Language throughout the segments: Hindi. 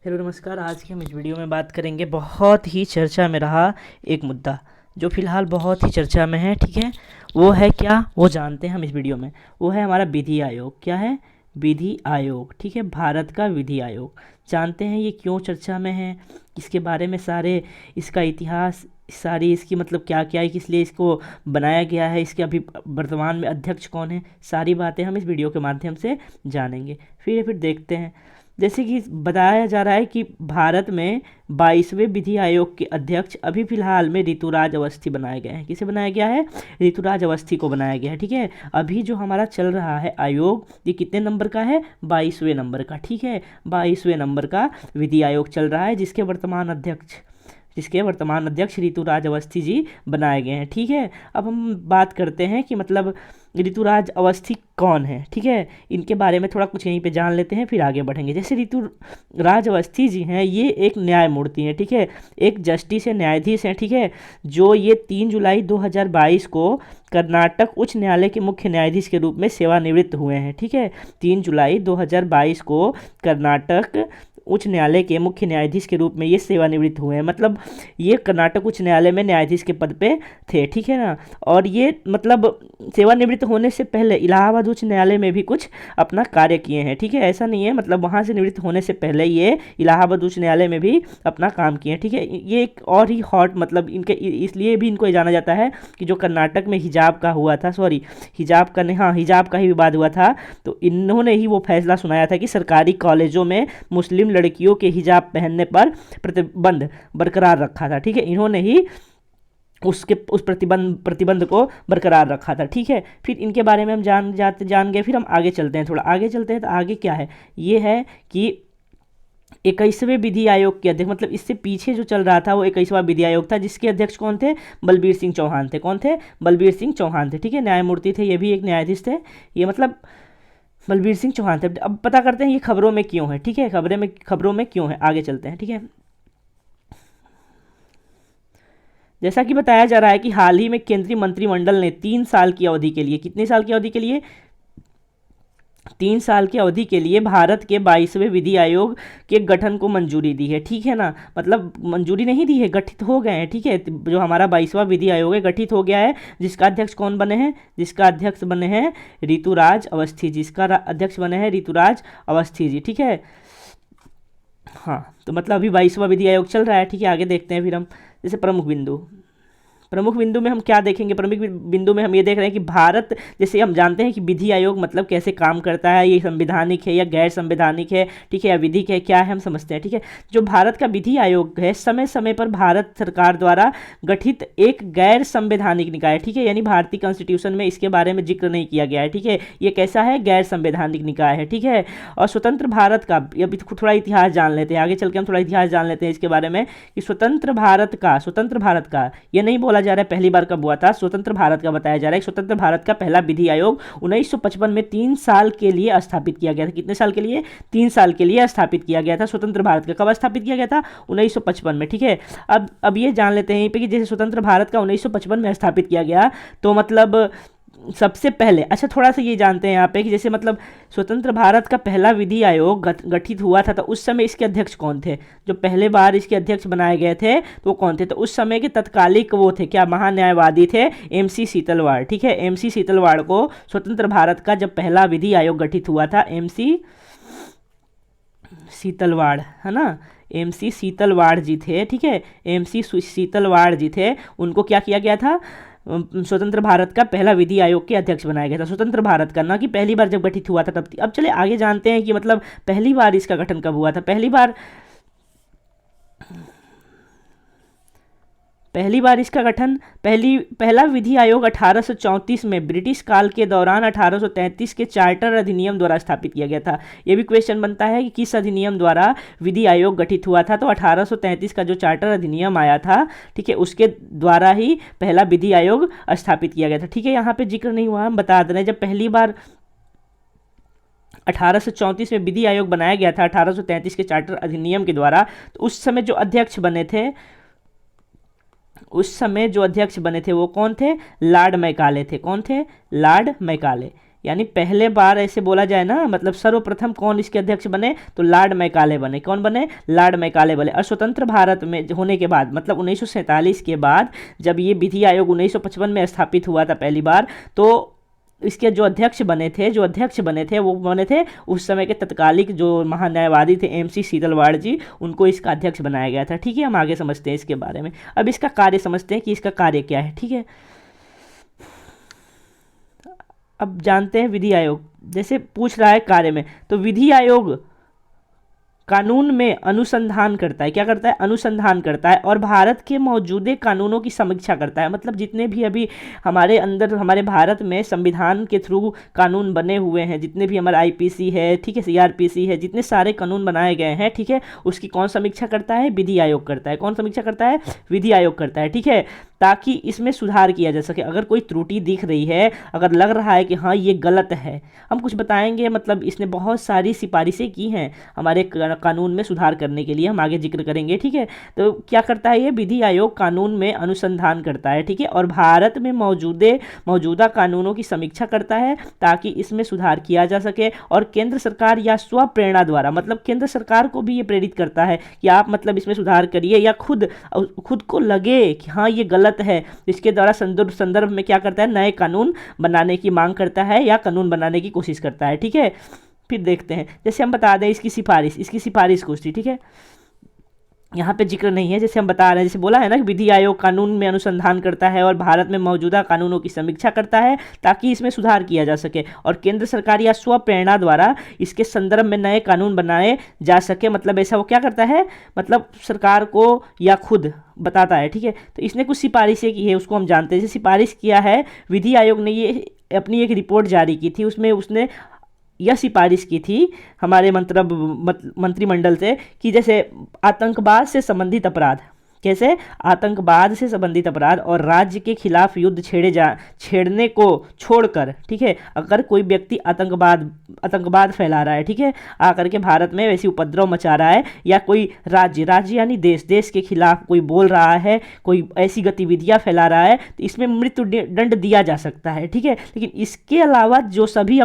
हेलो नमस्कार। आज की हम इस वीडियो में बात करेंगे बहुत ही चर्चा में रहा एक मुद्दा जो फ़िलहाल बहुत ही चर्चा में है। ठीक है, वो है क्या, वो जानते हैं हम इस वीडियो में। वो है हमारा विधि आयोग। क्या है? विधि आयोग। ठीक है, भारत का विधि आयोग। जानते हैं ये क्यों चर्चा में है, इसके बारे में सारे, इसका इतिहास, सारी इसकी मतलब क्या क्या है, किस लिए इसको बनाया गया है, इसके अभी वर्तमान में अध्यक्ष कौन है, सारी बातें हम इस वीडियो के माध्यम से जानेंगे। फिर देखते हैं। जैसे कि बताया जा रहा है कि भारत में 22वें विधि आयोग के अध्यक्ष अभी फ़िलहाल में ऋतुराज अवस्थी बनाए गए हैं। किसे बनाया गया है? ऋतुराज अवस्थी को बनाया गया है। ठीक है, अभी जो हमारा चल रहा है आयोग, ये कितने नंबर का है? 22वें नंबर का। ठीक है, 22वें नंबर का विधि आयोग चल रहा है, जिसके वर्तमान अध्यक्ष ऋतुराज अवस्थी जी बनाए गए हैं। ठीक है, अब हम बात करते हैं कि मतलब ऋतुराज अवस्थी कौन है। ठीक है, इनके बारे में थोड़ा कुछ यहीं पे जान लेते हैं, फिर आगे बढ़ेंगे। जैसे ऋतुराज अवस्थी जी हैं, ये एक न्यायमूर्ति हैं। ठीक है, एक जस्टिस है, न्यायाधीश हैं। ठीक है, जो ये 3 जुलाई 2022 को कर्नाटक उच्च न्यायालय के मुख्य न्यायाधीश के रूप में सेवानिवृत्त हुए हैं। ठीक है, 3 जुलाई 2022 को कर्नाटक उच्च न्यायालय के मुख्य न्यायाधीश के रूप में ये सेवानिवृत्त हुए हैं। मतलब ये कर्नाटक उच्च न्यायालय में न्यायाधीश के पद पे थे। ठीक है ना, और ये मतलब सेवानिवृत्त होने से पहले इलाहाबाद उच्च न्यायालय में भी कुछ अपना कार्य किए हैं। ठीक है, ऐसा नहीं है, मतलब वहाँ से निवृत्त होने से पहले ये इलाहाबाद उच्च न्यायालय में भी अपना काम किए हैं। ठीक है, ये एक और ही हॉट, मतलब इनके इसलिए भी इनको जाना जाता है कि जो कर्नाटक में हिजाब का हुआ था, सॉरी हिजाब का नहीं, हाँ हिजाब का ही विवाद हुआ था, तो इन्होंने ही वो फैसला सुनाया था कि सरकारी कॉलेजों में मुस्लिम लड़कियों के हिजाब पहनने पर प्रतिबंध बरकरार रखा था। ठीक है, इन्होंने ही उस प्रतिबंध को बरकरार रखा था। ठीक है, फिर इनके बारे में हम जान गए। फिर हम आगे चलते हैं, थोड़ा आगे चलते हैं। तो आगे क्या है? ये है कि 21वें विधि आयोग के अध्यक्ष, मतलब इससे पीछे जो चल रहा था वो 21वां विधि आयोग था, जिसके अध्यक्ष कौन थे? बलबीर सिंह चौहान थे। कौन थे? बलबीर सिंह चौहान थे। ठीक है, न्यायमूर्ति थे, ये भी एक न्यायाधीश थे। ये मतलब बलबीर सिंह चौहान थे। अब पता करते हैं ये खबरों में क्यों है। ठीक है, खबरों में क्यों है, आगे चलते हैं। ठीक है, जैसा कि बताया जा रहा है कि हाल ही में केंद्रीय मंत्रिमंडल ने 3 साल की अवधि के लिए, कितने साल की अवधि के लिए? 3 साल की अवधि के लिए भारत के 22वें विधि आयोग के गठन को मंजूरी दी है। ठीक है ना, मतलब मंजूरी नहीं दी है, गठित हो गए हैं। ठीक है, जो हमारा 22वां विधि आयोग है गठित हो गया है। जिसका अध्यक्ष कौन बने हैं? जिसका अध्यक्ष बने हैं ऋतुराज अवस्थी। जिसका अध्यक्ष बने हैं ऋतुराज अवस्थी जी। ठीक है, हाँ, तो मतलब अभी 22वां विधि आयोग चल रहा है। ठीक है, आगे देखते हैं फिर हम। जैसे प्रमुख बिंदु में हम क्या देखेंगे? प्रमुख बिंदु में हम ये देख रहे हैं कि भारत, जैसे हम जानते हैं कि विधि आयोग मतलब कैसे काम करता है, ये संवैधानिक है या गैर संवैधानिक है, ठीक है, या विधिक है, क्या है हम समझते हैं। ठीक है, जो भारत का विधि आयोग है, समय समय पर भारत सरकार द्वारा गठित एक गैर संवैधानिक निकाय है। ठीक है, यानी भारतीय कॉन्स्टिट्यूशन में इसके बारे में जिक्र नहीं किया गया है। ठीक है, ये कैसा है? गैर संवैधानिक निकाय है। ठीक है, और स्वतंत्र भारत का, अभी थोड़ा इतिहास जान लेते हैं, आगे चल के हम थोड़ा इतिहास जान लेते हैं इसके बारे में कि स्वतंत्र भारत का ये नहीं बोला जा रहा है पहली बार कब हुआ था, स्वतंत्र भारत का बताया जा रहा है। स्वतंत्र भारत का पहला विधि आयोग 1955 में 3 साल के लिए स्थापित किया गया था। कितने साल के लिए? 3 साल के लिए स्थापित किया गया था स्वतंत्र भारत का। कब स्थापित किया गया था? 1955 में। ठीक है, अब ये जान लेते हैं यहीं पे कि जैसे स्वतंत्र भारत का 1955 में स्थापित किया गया, तो मतलब सबसे पहले, अच्छा थोड़ा सा ये जानते हैं यहाँ पे कि जैसे मतलब स्वतंत्र भारत का पहला विधि आयोग गठित हुआ था, तो उस समय इसके अध्यक्ष कौन थे? जो पहले बार इसके अध्यक्ष बनाए गए थे तो वो कौन थे? तो उस समय के तत्कालिक वो थे क्या? महान्यायवादी थे, एमसी सीतलवाड़। ठीक है, एमसी सीतलवाड़ को स्वतंत्र भारत का जब पहला विधि आयोग गठित हुआ था, एमसी सीतलवाड़, है ना, एमसी सीतलवाड़ जी थे। ठीक है, एमसी सीतलवाड़ जी थे, उनको क्या किया गया था? स्वतंत्र भारत का पहला विधि आयोग के अध्यक्ष बनाया गया था। स्वतंत्र भारत का, ना कि पहली बार जब गठित हुआ था तब। अब चले आगे जानते हैं कि मतलब पहली बार इसका गठन कब हुआ था। पहली बार इसका गठन, पहला विधि आयोग 1834 में ब्रिटिश काल के दौरान 1833 के चार्टर अधिनियम द्वारा स्थापित किया गया था। यह भी क्वेश्चन बनता है कि किस अधिनियम द्वारा विधि आयोग गठित हुआ था। तो 1833 का जो चार्टर अधिनियम आया था, ठीक है, उसके द्वारा ही पहला विधि आयोग स्थापित किया गया था। ठीक है, यहाँ पे जिक्र नहीं हुआ, हम बता दे रहे हैं जब पहली बार 1834 में विधि आयोग बनाया गया था 1833 के चार्टर अधिनियम के द्वारा, तो उस समय जो अध्यक्ष बने थे वो कौन थे? लॉर्ड मैकाले थे। कौन थे? Lord Macaulay. यानी पहले बार ऐसे बोला जाए ना, मतलब सर्वप्रथम कौन इसके अध्यक्ष बने, तो लॉर्ड मैकाले बने। कौन बने, लॉर्ड मैकाले बने। और स्वतंत्र भारत में होने के बाद, मतलब 1947 के बाद जब ये विधि आयोग 1955 में स्थापित हुआ था पहली बार, तो इसके जो अध्यक्ष बने थे वो बने थे उस समय के तत्कालिक जो महान्यायवादी थे MC सीतलवाड़ जी, उनको इसका अध्यक्ष बनाया गया था। ठीक है, हम आगे समझते हैं इसके बारे में। अब इसका कार्य समझते हैं कि इसका कार्य क्या है। ठीक है, अब जानते हैं विधि आयोग, जैसे पूछ रहा है कार्य में, तो विधि आयोग कानून में अनुसंधान करता है। क्या करता है, अनुसंधान करता है और भारत के मौजूदा कानूनों की समीक्षा करता है। मतलब जितने भी अभी हमारे अंदर, हमारे भारत में संविधान के थ्रू कानून बने हुए हैं, जितने भी हमारा IPC है, ठीक है, CRPC है, जितने सारे कानून बनाए गए हैं, ठीक है, उसकी कौन समीक्षा करता है, विधि आयोग करता है। कौन समीक्षा करता है, विधि आयोग करता है। ठीक है, ताकि इसमें सुधार किया जा सके। अगर कोई त्रुटि दिख रही है, अगर लग रहा है कि हाँ ये गलत है, हम कुछ बताएंगे, मतलब इसने बहुत सारी सिफारिशें की हैं हमारे कानून में सुधार करने के लिए, हम आगे जिक्र करेंगे। ठीक है, तो क्या करता है ये विधि आयोग, कानून में अनुसंधान करता है। ठीक है, और भारत में मौजूदा कानूनों की समीक्षा करता है ताकि इसमें सुधार किया जा सके। और केंद्र सरकार या स्व प्रेरणा द्वारा, मतलब केंद्र सरकार को भी ये प्रेरित करता है कि आप मतलब इसमें सुधार करिए, या खुद को लगे कि हाँ ये गलत है, इसके द्वारा संदर्भ में क्या करता है, नए कानून बनाने की मांग करता है या कानून बनाने की कोशिश करता है। ठीक है, फिर देखते हैं, जैसे हम बता दें इसकी सिफारिश कुछ थी। ठीक है, यहाँ पे जिक्र नहीं है, जैसे हम बता रहे हैं, जैसे बोला है ना कि विधि आयोग कानून में अनुसंधान करता है और भारत में मौजूदा कानूनों की समीक्षा करता है ताकि इसमें सुधार किया जा सके, और केंद्र सरकार या स्व प्रेरणा द्वारा इसके संदर्भ में नए कानून बनाए जा सके। मतलब ऐसा वो क्या करता है, मतलब सरकार को या खुद बताता है। ठीक है, तो इसने कुछ सिफारिशें की है, उसको हम जानते हैं। जैसे सिफारिश किया है विधि आयोग ने, ये अपनी एक रिपोर्ट जारी की थी, उसमें उसने यह सिफारिश की थी हमारे मंत्रिमंडल से कि जैसे आतंकवाद से संबंधित अपराध, कैसे, आतंकवाद से संबंधित अपराध और राज्य के खिलाफ युद्ध छेड़ने को छोड़कर, ठीक है, अगर कोई व्यक्ति आतंकवाद फैला रहा है, ठीक है, आकर के भारत में वैसी उपद्रव मचा रहा है, या कोई राज्य यानी देश के खिलाफ कोई बोल रहा है, कोई ऐसी गतिविधियां फैला रहा है, तो इसमें मृत्यु दंड दिया जा सकता है। ठीक है, लेकिन इसके अलावा जो सभी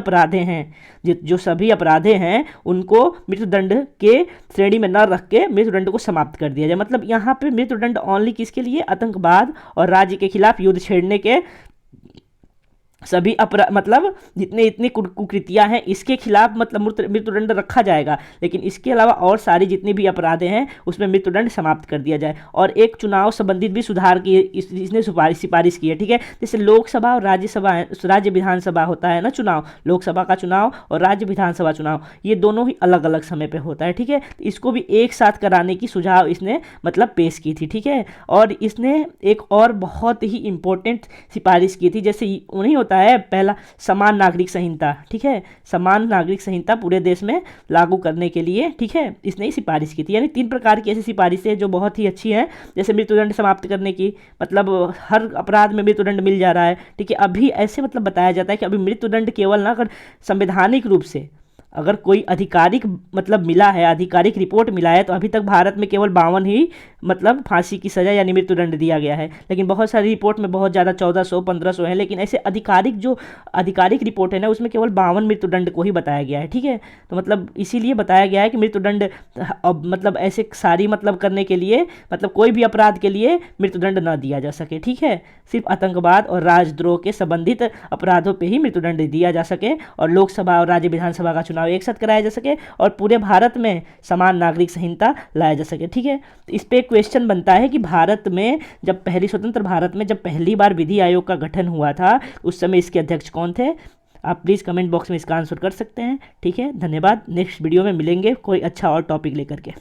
अपराधे हैं उनको मृत्युदंड के श्रेणी में न रख के मृत्युदंड को समाप्त कर दिया जाए। मतलब यहाँ पे मृत्युदंड ओनली किसके लिए, आतंकवाद और राज्य के खिलाफ युद्ध छेड़ने के सभी अपराध, मतलब जितने इतनी कुकृतियां हैं इसके खिलाफ मतलब मृत्युदंड रखा जाएगा, लेकिन इसके अलावा और सारी जितनी भी अपराधे हैं उसमें मृत्युदंड समाप्त कर दिया जाए। और एक चुनाव संबंधित भी सुधार की इसने सिफारिश की है। ठीक है, जैसे लोकसभा और राज्य विधानसभा होता है ना चुनाव, लोकसभा का चुनाव और राज्य विधानसभा चुनाव, ये दोनों ही अलग अलग समय पर होता है। ठीक है, तो इसको भी एक साथ कराने की सुझाव इसने मतलब पेश की थी। ठीक है, और इसने एक और बहुत ही इंपॉर्टेंट सिफारिश की थी, जैसे नहीं होता है पहला समान नागरिक संहिता। ठीक है, समान नागरिक संहिता पूरे देश में लागू करने के लिए, ठीक है, इसने ही सिफारिश की थी। यानी 3 प्रकार की ऐसी सिफारिशें जो बहुत ही अच्छी हैं, जैसे मृत्युदंड समाप्त करने की, मतलब हर अपराध में मृत्युदंड मिल जा रहा है। ठीक है, अभी ऐसे मतलब बताया जाता है कि अभी मृत्युदंड केवल ना अगर संवैधानिक रूप से अगर कोई आधिकारिक मतलब मिला है, आधिकारिक रिपोर्ट मिला है, तो अभी तक भारत में केवल 52 ही मतलब फांसी की सज़ा यानी मृत्युदंड दिया गया है। लेकिन बहुत सारी रिपोर्ट में बहुत ज़्यादा 1400 1500 है, लेकिन ऐसे आधिकारिक रिपोर्ट है ना उसमें केवल 52 मृत्युदंड को ही बताया गया है। ठीक है, तो मतलब इसीलिए बताया गया है कि मृत्युदंड अब मतलब ऐसे सारी मतलब करने के लिए, मतलब कोई भी अपराध के लिए मृत्युदंड न दिया जा सके। ठीक है, सिर्फ आतंकवाद और राजद्रोह के संबंधित अपराधों पर ही मृत्युदंड दिया जा सके, और लोकसभा और राज्य विधानसभा का चुनाव एक साथ कराया जा सके, और पूरे भारत में समान नागरिक संहिता लाया जा सके। ठीक है, तो इस पे क्वेश्चन बनता है कि भारत में जब स्वतंत्र भारत में जब पहली बार विधि आयोग का गठन हुआ था, उस समय इसके अध्यक्ष कौन थे? आप प्लीज़ कमेंट बॉक्स में इसका आंसर कर सकते हैं। ठीक है, धन्यवाद। नेक्स्ट वीडियो में मिलेंगे कोई अच्छा और टॉपिक लेकर के।